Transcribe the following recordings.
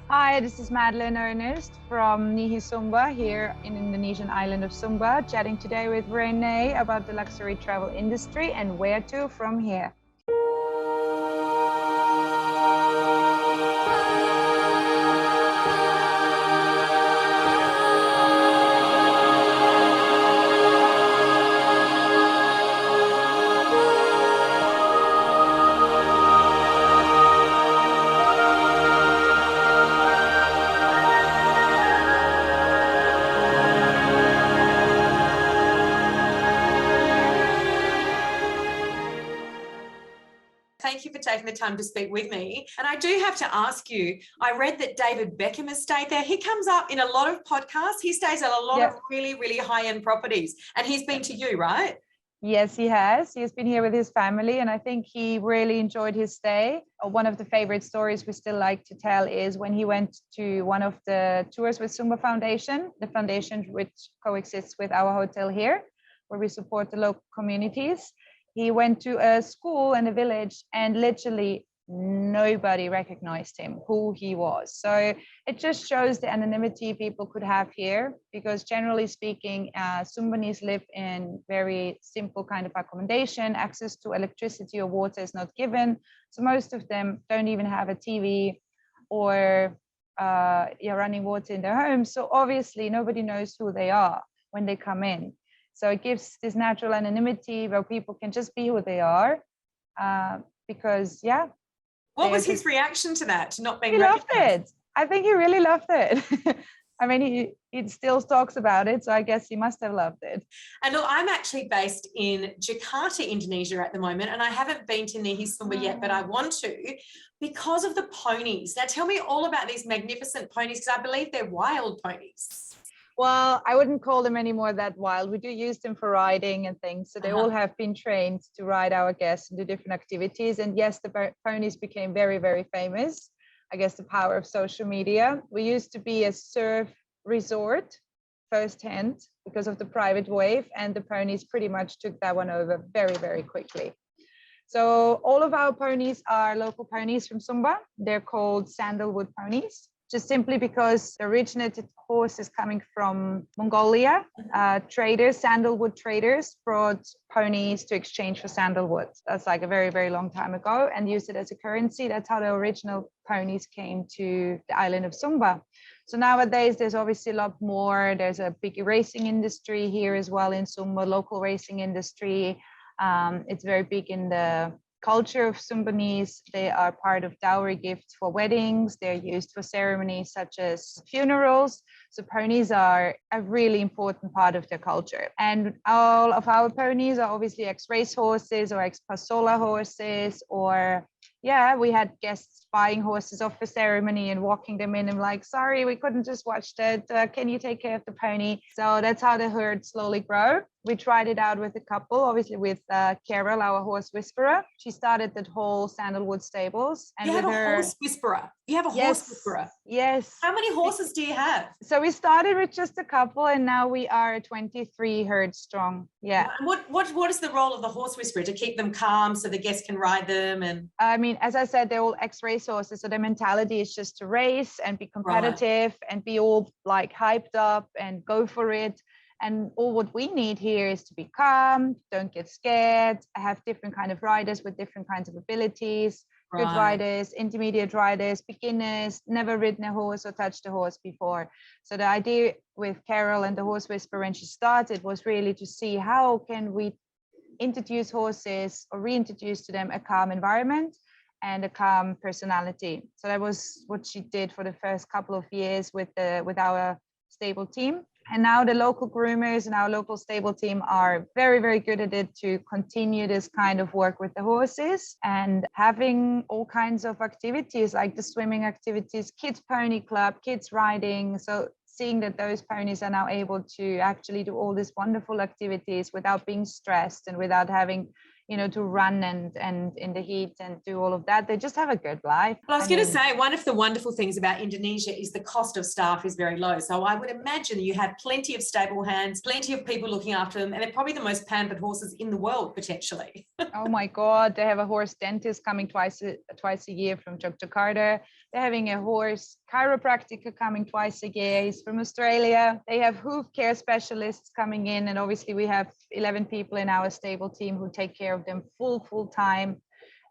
Hi, this is Madlen Ernest from Nihi Sumba here in Indonesian Island of Sumba, chatting today with Renee about the luxury travel industry and where to from here. Thank you for taking the time to speak with me. And I do have to ask you, I read that David Beckham has stayed there. He comes up in a lot of podcasts. He stays at a lot of really, really high-end properties. And he's been to you, right? Yes, he has. He's been here with his family, and I think he really enjoyed his stay. One of the favorite stories we still like to tell is when he went to one of the tours with Sumba Foundation, the foundation which coexists with our hotel here, where we support the local communities. He went to a school in a village and literally nobody recognized him, who he was. So it just shows the anonymity people could have here, because generally speaking, Sumbanese live in very simple kind of accommodation. Access to electricity or water is not given. So most of them don't even have a TV or running water in their homes. So obviously nobody knows who they are when they come in. So it gives this natural anonymity where people can just be who they are, because, yeah. What was his reaction to that, to not being recognized? He loved it. I think he really loved it. I mean, he still talks about it, so I guess he must have loved it. And look, I'm actually based in Jakarta, Indonesia at the moment, and I haven't been to Nihi Sumba yet, but I want to because of the ponies. Now, tell me all about these magnificent ponies, because I believe they're wild ponies. Well, I wouldn't call them anymore that wild. We do use them for riding and things. So they all have been trained to ride our guests and do different activities. And yes, the ponies became very, very famous. I guess the power of social media. We used to be a surf resort firsthand because of the private wave, and the ponies pretty much took that one over very, very quickly. So all of our ponies are local ponies from Sumba. They're called sandalwood ponies, just simply because the originated horse is coming from Mongolia. Sandalwood traders brought ponies to exchange for sandalwood. That's like a very, very long time ago, and used it as a currency. That's how the original ponies came to the island of Sumba. So nowadays, there's obviously a lot more. There's a big racing industry here as well in Sumba, local racing industry. It's very big in the culture of Sumbanese. They are part of dowry gifts for weddings. They're used for ceremonies such as funerals. So ponies are a really important part of their culture. And all of our ponies are obviously ex-race horses or ex-pasola horses, or we had guests buying horses off the ceremony and walking them in and like, sorry, we couldn't just watch that. Can you take care of the pony? So that's how the herd slowly grow. We tried it out with a couple, obviously with Carol, our horse whisperer. She started that whole sandalwood stables. And you have a horse whisperer. You have a horse whisperer. Yes. How many horses do you have? So we started with just a couple, and now we are 23 herds strong. Yeah. What is the role of the horse whisperer? To keep them calm so the guests can ride them? And I mean, as I said, they're all ex-race horses, so their mentality is just to race and be competitive and be all like hyped up and go for it. And all what we need here is to be calm, don't get scared. I have different kind of riders with different kinds of abilities. Good riders, intermediate riders, beginners, never ridden a horse or touched a horse before. So the idea with Carol and the horse whisperer when she started was really to see how can we introduce horses or reintroduce to them a calm environment and a calm personality. So that was what she did for the first couple of years with our stable team. And now the local groomers and our local stable team are very, very good at it to continue this kind of work with the horses and having all kinds of activities like the swimming activities, kids pony club, kids riding. So seeing that those ponies are now able to actually do all these wonderful activities without being stressed and without having to run and in the heat and do all of that. They just have a good life. Well, I was going to say, one of the wonderful things about Indonesia is the cost of staff is very low. So I would imagine you have plenty of stable hands, plenty of people looking after them, and they're probably the most pampered horses in the world, potentially. Oh my God, they have a horse dentist coming twice a year from Jakarta. They They're having a horse chiropractor coming twice a year. He's from Australia. They have hoof care specialists coming in. And obviously we have 11 people in our stable team who take care of them full time.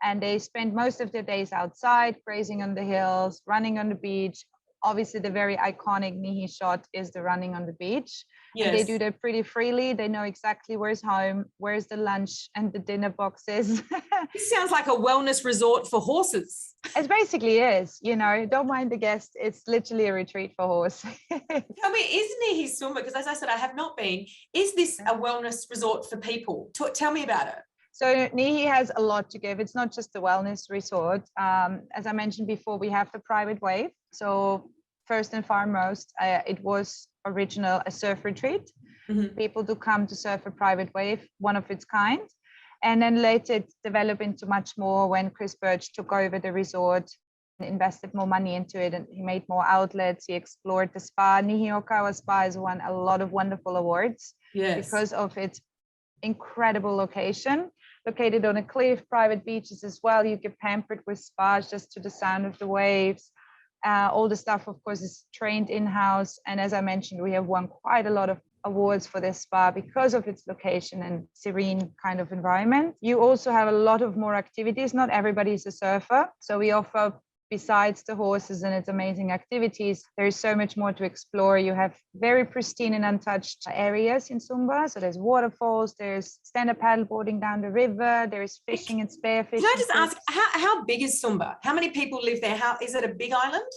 And they spend most of their days outside, grazing on the hills, running on the beach. Obviously, the very iconic Nihi shot is the running on the beach. Yes. And they do that pretty freely. They know exactly where's home, where's the lunch and the dinner boxes. This sounds like a wellness resort for horses. It basically is, don't mind the guest. It's literally a retreat for horse. Tell me, is Nihi Sumba, because as I said, I have not been, is this a wellness resort for people? Tell me about it. So Nihi has a lot to give. It's not just a wellness resort. As I mentioned before, we have the private wave. So first and foremost, it was original a surf retreat. Mm-hmm. People do come to surf a private wave, one of its kind. And then later it developed into much more when Chris Birch took over the resort, invested more money into it, and he made more outlets. He explored the spa. Nihi Okawa Spa has won a lot of wonderful awards because of its incredible location. Located on a cliff, private beaches as well. You get pampered with spas just to the sound of the waves. All the staff, of course, is trained in-house. And as I mentioned, we have won quite a lot of awards for this spa because of its location and serene kind of environment. You also have a lot of more activities. Not everybody is a surfer. So we offer, besides the horses and its amazing activities, there is so much more to explore. You have very pristine and untouched areas in Sumba. So there's waterfalls, there's stand-up paddleboarding down the river, there's fishing and spearfishing. Can I just ask, how big is Sumba? How many people live there? Is it a big island?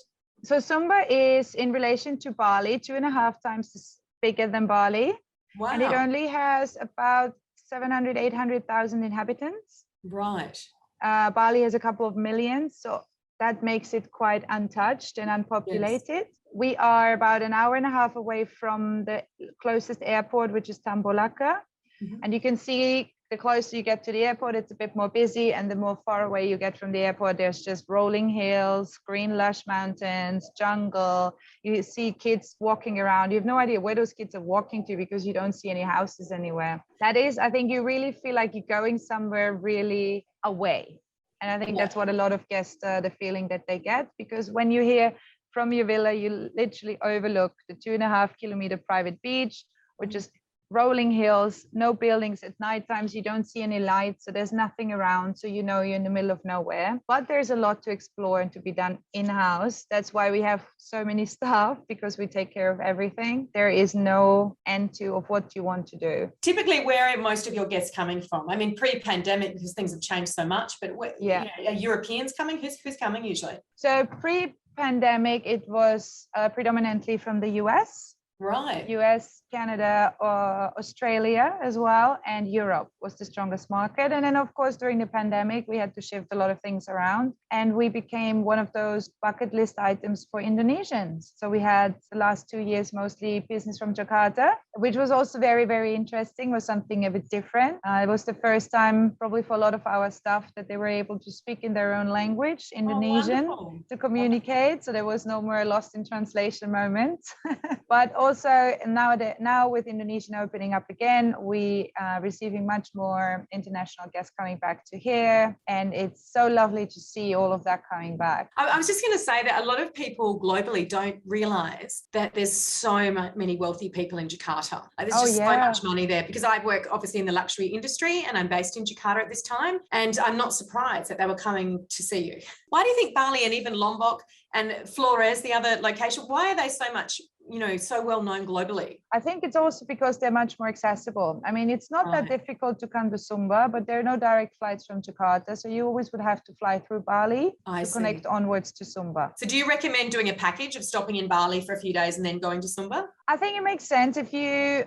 So Sumba is, in relation to Bali, 2.5 times bigger than Bali. Wow. And it only has about 700, 800,000 inhabitants. Right. Bali has a couple of millions. So that makes it quite untouched and unpopulated. Yes. We are about an hour and a half away from the closest airport, which is Tambolaka. Mm-hmm. And you can see the closer you get to the airport, it's a bit more busy. And the more far away you get from the airport, there's just rolling hills, green lush mountains, jungle. You see kids walking around. You have no idea where those kids are walking to because you don't see any houses anywhere. That is, I think you really feel like you're going somewhere really away. And I think that's what a lot of guests, the feeling that they get, because when you're here from your villa, you literally overlook the 2.5 kilometer private beach, which is rolling hills, no buildings at night times. You don't see any lights. So there's nothing around. So you're in the middle of nowhere, but there's a lot to explore and to be done in-house. That's why we have so many staff, because we take care of everything. There is no end of what you want to do. Typically, where are most of your guests coming from? I mean, pre-pandemic, because things have changed so much, but are Europeans coming? Who's coming usually? So pre-pandemic, it was predominantly from the US. Right. US, Canada, Australia as well, and Europe was the strongest market. And then, of course, during the pandemic, we had to shift a lot of things around, and we became one of those bucket list items for Indonesians. So we had the last 2 years mostly business from Jakarta, which was also very, very interesting, was something a bit different. It was the first time probably for a lot of our staff that they were able to speak in their own language, Indonesian, to communicate. So there was no more lost in translation moments. But also now with Indonesian opening up again, we are receiving much more international guests coming back to here. And it's so lovely to see all of that coming back. I was just going to say that a lot of people globally don't realize that there's so many wealthy people in Jakarta. There's just so much money there, because I work obviously in the luxury industry and I'm based in Jakarta at this time. And I'm not surprised that they were coming to see you. Why do you think Bali and even Lombok and Flores, the other location, why are they so much, so well known globally? I think it's also because they're much more accessible. I mean, it's not that difficult to come to Sumba, but there are no direct flights from Jakarta. So you always would have to fly through Bali to connect onwards to Sumba. So do you recommend doing a package of stopping in Bali for a few days and then going to Sumba? I think it makes sense. If you,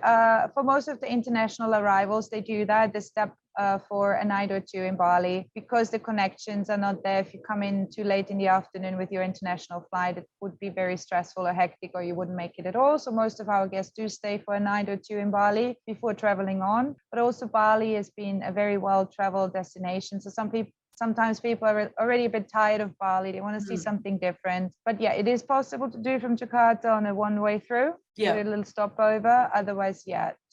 for most of the international arrivals, they do that. They step for a night or two in Bali, because the connections are not there. If you come in too late in the afternoon with your international flight, it would be very stressful or hectic, or you wouldn't make it at all. So most of our guests do stay for a night or two in Bali before traveling on. But also Bali has been a very well-traveled destination. So sometimes people are already a bit tired of Bali. They want to see something different. But yeah, it is possible to do from Jakarta on a one-way through. Do a little stopover. Otherwise,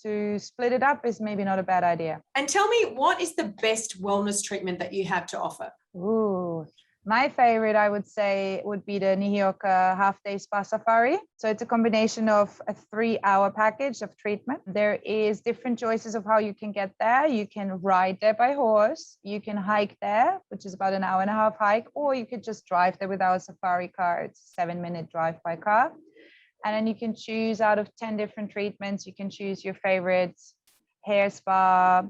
to split it up is maybe not a bad idea. And tell me, what is the best wellness treatment that you have to offer? Ooh, My favorite, I would say, would be the Nihi half-day spa safari. So it's a combination of a 3-hour package of treatment. There is different choices of how you can get there. You can ride there by horse. You can hike there, which is about an hour and a half hike, or you could just drive there with our safari car. It's a 7-minute drive by car. And then you can choose out of 10 different treatments. You can choose your favorites: hair spa,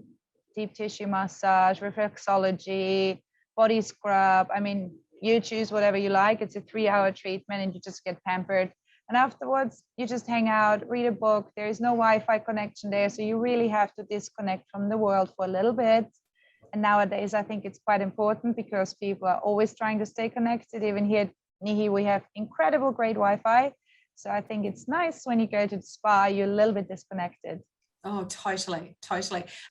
deep tissue massage, reflexology, body scrub. I mean, you choose whatever you like. It's a 3-hour treatment and you just get pampered. And afterwards, you just hang out, read a book. There is no Wi-Fi connection there. So you really have to disconnect from the world for a little bit. And nowadays, I think it's quite important because people are always trying to stay connected. Even here at Nihi, we have incredible great Wi-Fi. So I think it's nice when you go to the spa, you're a little bit disconnected. Oh, totally.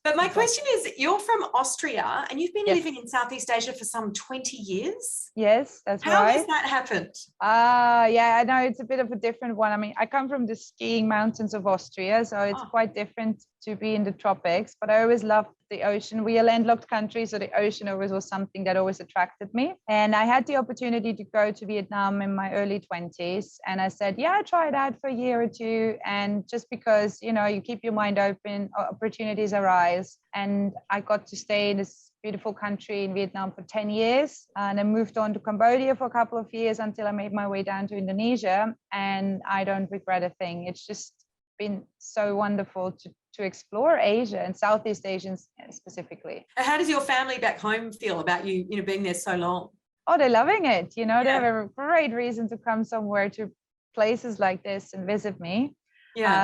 But my question is, you're from Austria and you've been living in Southeast Asia for some 20 years? Yes, that's right. How has that happened? Yeah, I know it's a bit of a different one. I mean, I come from the skiing mountains of Austria, so it's quite different to be in the tropics, but I always loved the ocean. We are a landlocked country, so the ocean always was something that always attracted me. And I had the opportunity to go to Vietnam in my early 20s. And I said, yeah, try that for a year or two. And just because, you know, you keep your mind open, opportunities arise. And I got to stay in this beautiful country in Vietnam for 10 years. And I moved on to Cambodia for a couple of years until I made my way down to Indonesia. And I don't regret a thing. It's just been so wonderful to explore Asia and Southeast Asians specifically. How does your family back home feel about you, being there so long? Oh, they're loving it. They have a great reason to come somewhere to places like this and visit me.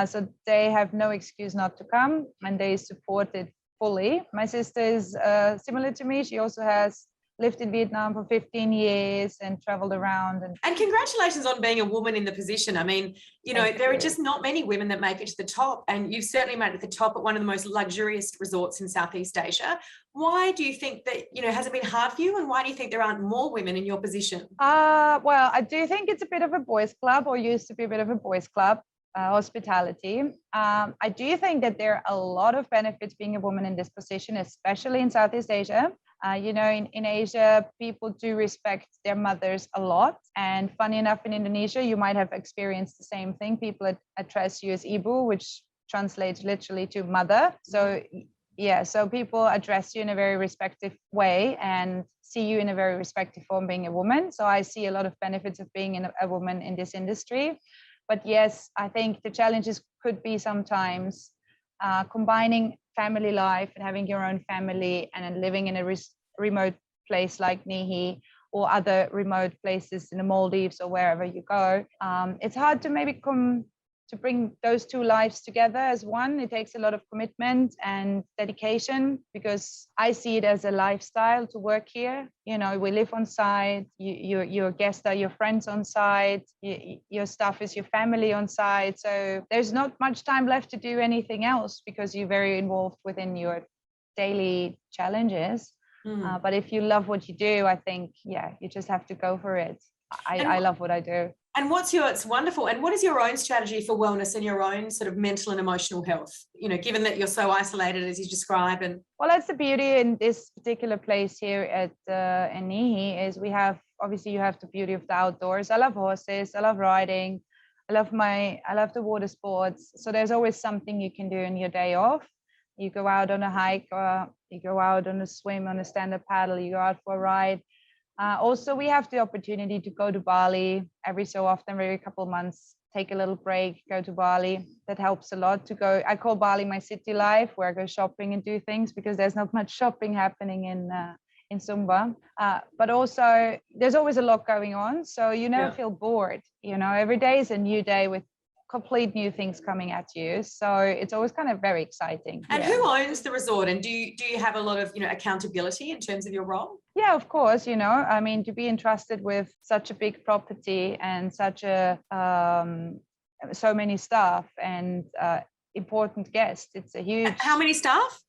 So they have no excuse not to come, and they support it fully. My sister is similar to me. She also has lived in Vietnam for 15 years and traveled around. And congratulations on being a woman in the position. I mean, there are just not many women that make it to the top, and you've certainly made it to the top at one of the most luxurious resorts in Southeast Asia. Why do you think that, has it been hard for you, and why do you think there aren't more women in your position? Well, I do think it's a bit of a boys' club, or used to be a bit of a boys' club. Hospitality. I do think that there are a lot of benefits being a woman in this position, especially in Southeast Asia. In Asia, people do respect their mothers a lot. And funny enough, in Indonesia, you might have experienced the same thing. People address you as Ibu, which translates literally to mother. So people address you in a very respectful way and see you in a very respectful form being a woman. So I see a lot of benefits of being a woman in this industry. But yes, I think the challenges could be sometimes combining family life and having your own family and then living in a remote place like Nihi or other remote places in the Maldives or wherever you go. It's hard to maybe to bring those two lives together as one. It takes a lot of commitment and dedication, because I see it as a lifestyle to work here. We live on site, your guests are your friends on site, your staff is your family on site. So there's not much time left to do anything else because you're very involved within your daily challenges. But if you love what you do, I think, you just have to go for it. I love what I do. And it's wonderful. And what is your own strategy for wellness and your own sort of mental and emotional health, given that you're so isolated as you describe? And well, that's the beauty in this particular place here at Nihi, is you have the beauty of the outdoors. I love horses, I love riding, I love the water sports. So there's always something you can do in your day off. You go out on a hike, or you go out on a swim, on a stand-up paddle, you go out for a ride. Also, we have the opportunity to go to Bali every so often, every couple of months, take a little break, go to Bali. That helps a lot to go. I call Bali my city life, where I go shopping and do things, because there's not much shopping happening in Sumba. But also, there's always a lot going on. So you never feel bored. Every day is a new day with complete new things coming at you. So it's always kind of very exciting. And who owns the resort? And do you have a lot of, accountability in terms of your role? Yeah, of course. To be entrusted with such a big property and such so many staff and important guests, it's a huge. How many staff?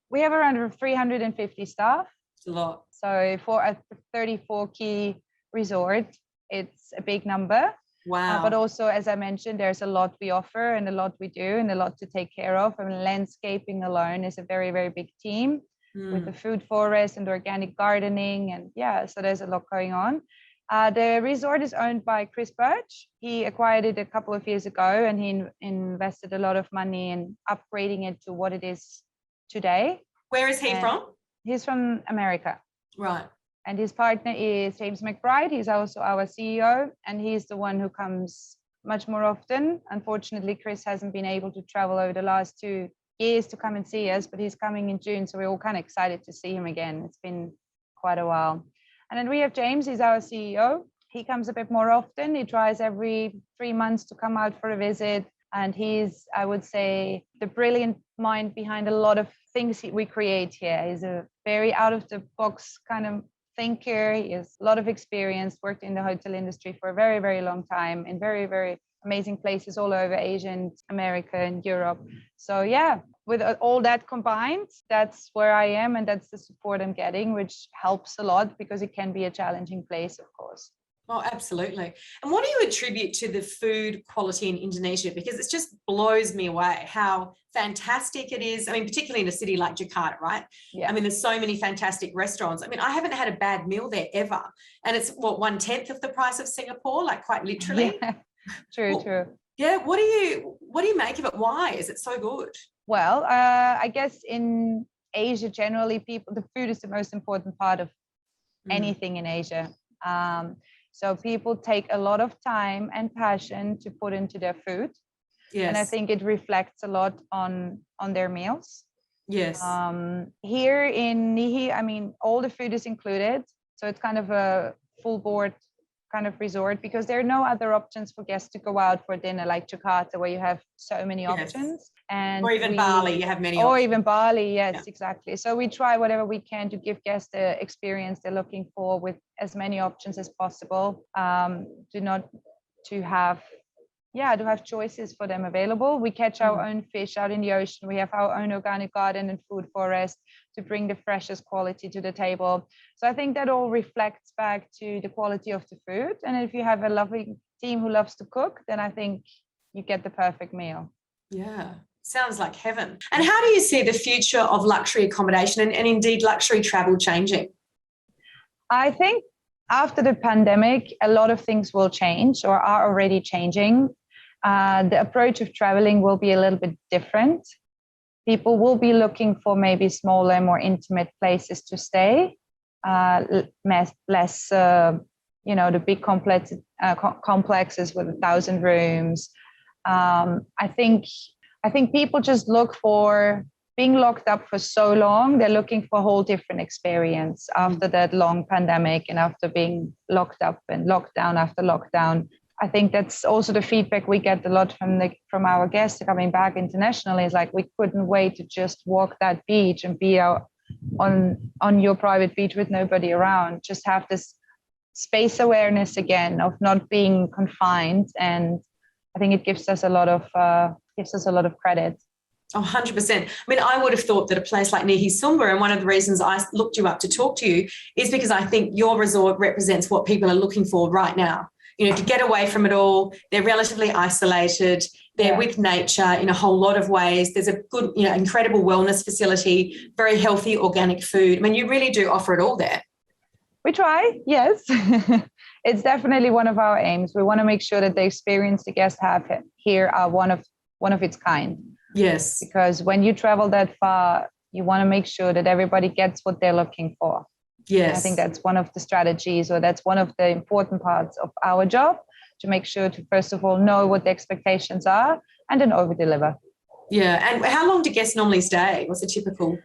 We have around 350 staff. It's a lot. So for a 34 key resort, it's a big number. Wow. But also, as I mentioned, there's a lot we offer and a lot we do and a lot to take care of. I mean, landscaping alone is a very, very big team. with the food forest and organic gardening. And yeah, so there's a lot going on. The resort is owned by Chris Birch. He acquired it a couple of years ago, and he invested a lot of money in upgrading it to what it is today. Where is he from? He's from America. Right. And his partner is James McBride. He's also our CEO, and he's the one who comes much more often. Unfortunately, Chris hasn't been able to travel over the last 2 years to come and see us, but he's coming in June, so we're all kind of excited to see him again. It's been quite a while. And then we have James. He's our CEO. He comes a bit more often. He tries every 3 months to come out for a visit. And he's, I would say, the brilliant mind behind a lot of things we create here. He's a very out of the box kind of thinker. He has a lot of experience, worked in the hotel industry for a very, very long time in very, very amazing places all over Asia and America and Europe. So yeah, with all that combined, that's where I am, and that's the support I'm getting, which helps a lot because it can be a challenging place, of course. Oh, absolutely. And what do you attribute to the food quality in Indonesia? Because it just blows me away how fantastic it is. I mean, particularly in a city like Jakarta, right? Yeah. I mean, there's so many fantastic restaurants. I mean, I haven't had a bad meal there ever. And it's what, 1/10 of the price of Singapore, like quite literally. Yeah. True. Yeah. What do you make of it? Why is it so good? Well, I guess in Asia, generally, the food is the most important part of anything in Asia. So people take a lot of time and passion to put into their food. Yes. And I think it reflects a lot on their meals. Yes. Here in Nihi, I mean, all the food is included. So it's kind of a full board kind of resort, because there are no other options for guests to go out for dinner like Jakarta, where you have so many options. And or even Bali, you have many or options. even Bali, yes, exactly. So we try whatever we can to give guests the experience they're looking for with as many options as possible. To have choices for them available. We catch our own fish out in the ocean. We have our own organic garden and food forest to bring the freshest quality to the table. So I think that all reflects back to the quality of the food. And if you have a lovely team who loves to cook, then I think you get the perfect meal. Yeah. Sounds like heaven. And how do you see the future of luxury accommodation and indeed luxury travel changing? I think after the pandemic, a lot of things will change or are already changing. The approach of traveling will be a little bit different. People will be looking for maybe smaller, more intimate places to stay, less, the big complexes with 1,000 rooms. I think people just look for being locked up for so long. They're looking for a whole different experience after that long pandemic and after being locked up and lockdown after lockdown. I think that's also the feedback we get a lot from our guests coming back internationally. Is like, we couldn't wait to just walk that beach and be out on your private beach with nobody around. Just have this space awareness again of not being confined, and I think it gives us a lot of credit. Oh, 100%. I mean, I would have thought that a place like Nihi Sumba, and one of the reasons I looked you up to talk to you is because I think your resort represents what people are looking for right now. To get away from it all. They're relatively isolated. They're with nature in a whole lot of ways. There's a good, incredible wellness facility, very healthy organic food. I mean, you really do offer it all there. We try, yes. It's definitely one of our aims. We want to make sure that the experience the guests have here are one of its kind. Yes. Because when you travel that far, you want to make sure that everybody gets what they're looking for. Yes. I think that's one of the strategies, or that's one of the important parts of our job, to make sure to, first of all, know what the expectations are and then over-deliver. Yeah. And how long do guests normally stay? What's a typical?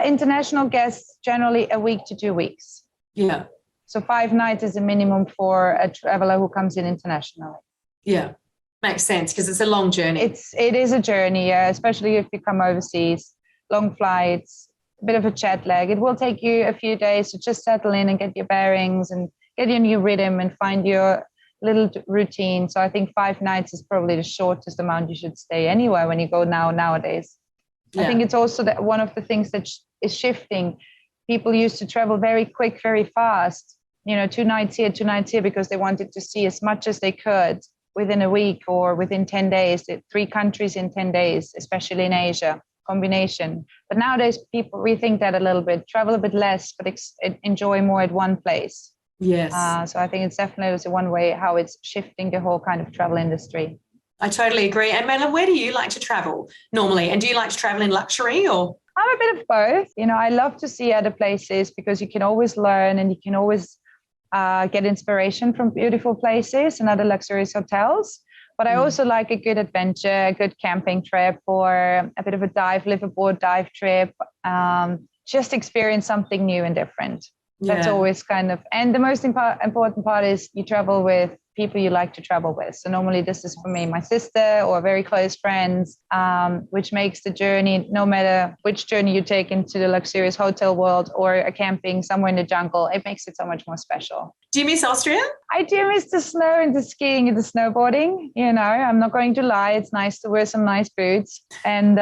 International guests, generally a week to 2 weeks. Yeah. So 5 nights is a minimum for a traveler who comes in internationally. Yeah. Makes sense, because it's a long journey. It is a journey, especially if you come overseas, long flights, a bit of a jet lag. It will take you a few days to just settle in and get your bearings and get your new rhythm and find your little routine. So I think 5 nights is probably the shortest amount you should stay anywhere when you go nowadays. Yeah. I think it's also one of the things that is shifting. People used to travel very quick, very fast, 2 nights here, 2 nights here, because they wanted to see as much as they could within a week or within 10 days, 3 countries in 10 days, especially in Asia. combination. But nowadays people rethink that a little bit, travel a bit less, but enjoy more at one place. Yes. So I think it's definitely one way how it's shifting the whole kind of travel industry. I totally agree. And Madlen, where do you like to travel normally? And do you like to travel in luxury or? I'm a bit of both. I love to see other places because you can always learn and you can always get inspiration from beautiful places and other luxurious hotels. But I also like a good adventure, a good camping trip, or a bit of a liveaboard dive trip. Just experience something new and different. Yeah. That's always kind of, and the most important part is you travel with people you like to travel with. So normally this is for me, my sister or very close friends, which makes the journey, no matter which journey you take into the luxurious hotel world or a camping somewhere in the jungle, it makes it so much more special. Do you miss Austria? I do miss the snow and the skiing and the snowboarding. I'm not going to lie. It's nice to wear some nice boots and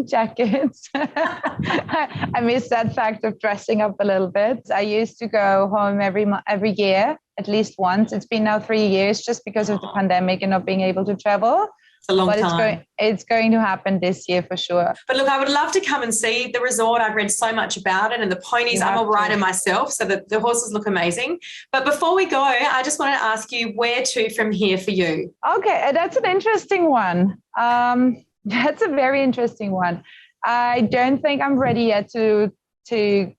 jackets. I miss that fact of dressing up a little bit. I used to go home every year, at least once. It's been now 3 years just because of the pandemic and not being able to travel. It's a long time. It's going to happen this year for sure. But look, I would love to come and see the resort. I've read so much about it and the ponies. I'm a rider myself, so the horses look amazing. But before we go, I just want to ask you where to from here for you? Okay, that's an interesting one. That's a very interesting one. I don't think I'm ready yet to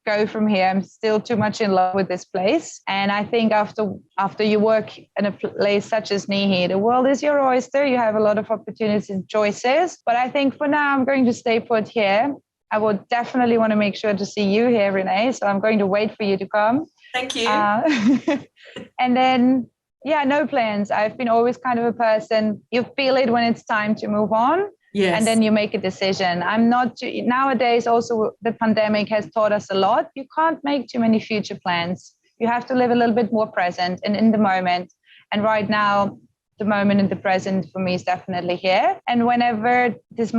go from here. I'm still too much in love with this place. And I think after you work in a place such as Nihi, the world is your oyster. You have a lot of opportunities and choices. But I think for now, I'm going to stay put here. I would definitely want to make sure to see you here, Renee. So I'm going to wait for you to come. Thank you. And then, no plans. I've been always kind of a person, you feel it when it's time to move on. Yes. And then you make a decision. Nowadays, also the pandemic has taught us a lot. You can't make too many future plans. You have to live a little bit more present and in the moment. And right now, the moment in the present for me is definitely here. And whenever this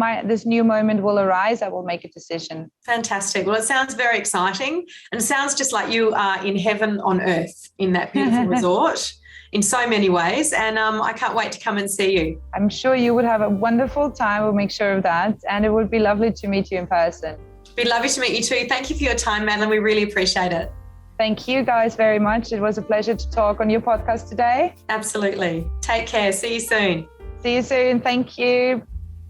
new moment will arise, I will make a decision. Fantastic. Well, it sounds very exciting. And it sounds just like you are in heaven on earth in that beautiful resort. In so many ways. And I can't wait to come and see you. I'm sure you would have a wonderful time. We'll make sure of that. And it would be lovely to meet you in person. It'd be lovely to meet you too. Thank you for your time, Madlen. We really appreciate it. Thank you guys very much. It was a pleasure to talk on your podcast today. Absolutely. Take care. See you soon. See you soon. Thank you.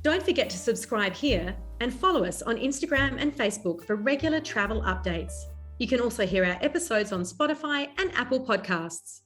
Don't forget to subscribe here and follow us on Instagram and Facebook for regular travel updates. You can also hear our episodes on Spotify and Apple Podcasts.